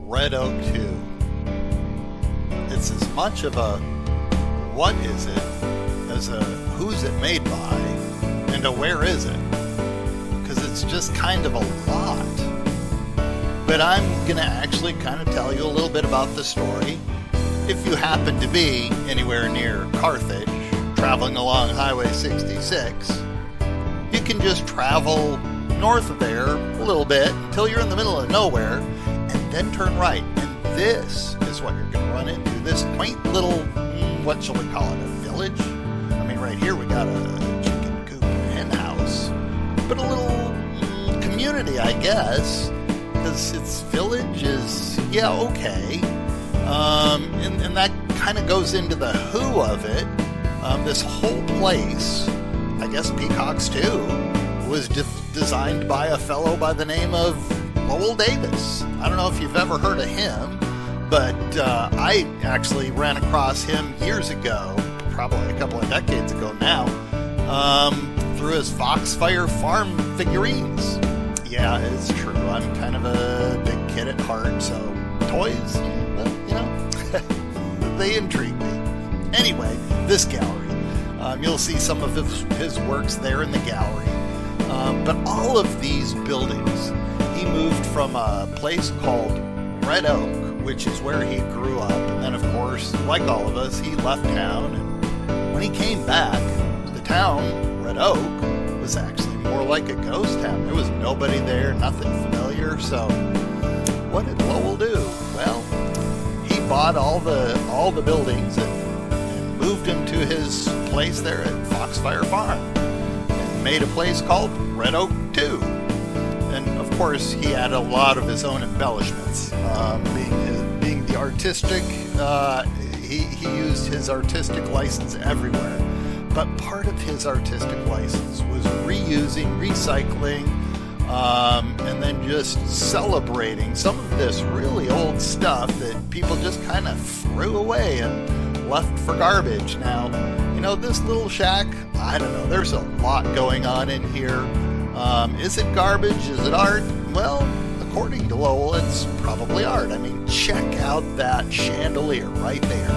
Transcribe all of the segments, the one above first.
Red Oak 2. It's as much of a what is it as a who's it made by and a where is it? Because it's just kind of a lot. But I'm going to actually kind of tell you a little bit about the story. If you happen to be anywhere near Carthage, traveling along Highway 66, you can just travel north of there a little bit until you're in the middle of nowhere, and then turn right. And this is what you're going to run into. This quaint little, what shall we call it, a village? I mean, right here we got a chicken coop and hen house. But a little community, I guess, because its village is, yeah, okay. And that kind of goes into the who of it. This whole place, I guess Peacocks too, was designed by a fellow by the name of Lowell Davis. I don't know if you've ever heard of him, but I actually ran across him years ago, probably a couple of decades ago now, through his Foxfire Farm figurines. Yeah, it's true. I'm kind of a big kid at heart, so toys, well, you know, they intrigue me. Anyway, this gallery. You'll see some of his works there in the gallery. But all of these buildings, he moved from a place called Red Oak, which is where he grew up. And then, of course, like all of us, he left town. And when he came back, the town, Red Oak, was actually more like a ghost town. There was nobody there, nothing familiar. So what did Lowell do? Well, he bought all the buildings and moved him to his place there at Foxfire Farm and made a place called Red Oak 2. And of course, he had a lot of his own embellishments. Being the artistic, he used his artistic license everywhere. But part of his artistic license was reusing, recycling, and then just celebrating some of this really old stuff that people just kind of threw away and left for garbage. Now, you know, this little shack, I don't know, there's a lot going on in here. Is it garbage? Is it art? Well, according to Lowell, it's probably art. I mean, check out that chandelier right there.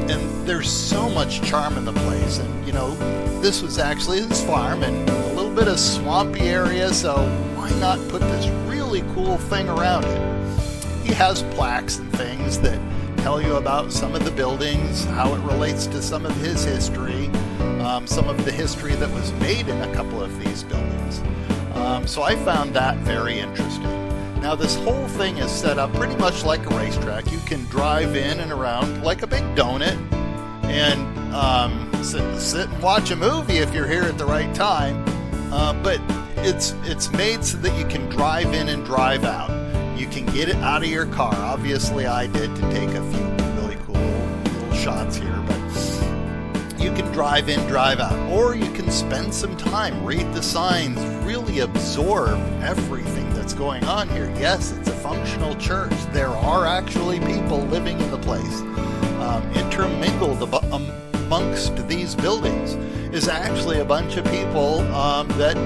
And there's so much charm in the place. And, you know, this was actually his farm and a little bit of swampy area, so why not put this really cool thing around it? He has plaques and things that tell you about some of the buildings, how it relates to some of his history, some of the history that was made in a couple of these buildings. So I found that very interesting. Now, this whole thing is set up pretty much like a racetrack. You can drive in and around like a big donut and sit and watch a movie if you're here at the right time. But it's made so that you can drive in and drive out. You can get it out of your car. Obviously, I did to take a few really cool little shots here, but you can drive in, drive out, or you can spend some time, read the signs, really absorb everything that's going on here. Yes, it's a functional church. There are actually people living in the place. Intermingled amongst these buildings is actually a bunch of people that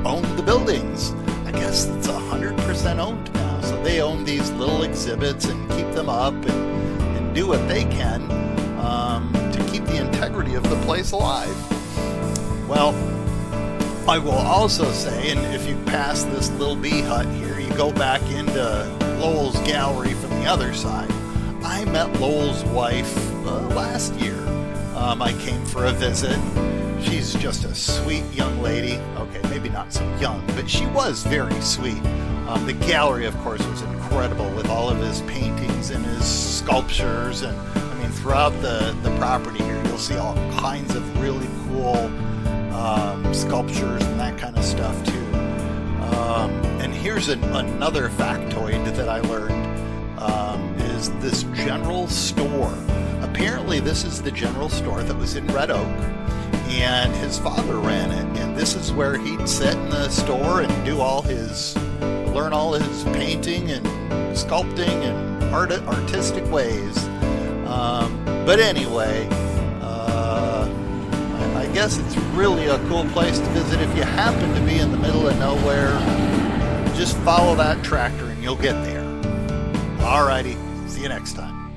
own the buildings. I guess it's 100% owned now. So they own these little exhibits and keep them up and do what they can to keep the integrity of the place alive. Well, I will also say, and if you pass this little bee hut here, you go back into Lowell's gallery from the other side. I met Lowell's wife last year. I came for a visit. She's just a sweet young lady. Okay, maybe not so young, but she was very sweet. The gallery, of course, was incredible with all of his paintings and his sculptures. And I mean, throughout the property here, you'll see all kinds of really cool sculptures and that kind of stuff too. And here's another factoid that I learned, is this general store. Apparently, this is the general store that was in Red Oak, and his father ran it. And this is where he'd sit in the store and learn all his painting and sculpting and artistic ways. But anyway, I guess it's really a cool place to visit if you happen to be in the middle of nowhere. Just follow that tractor and you'll get there. Alrighty, see you next time.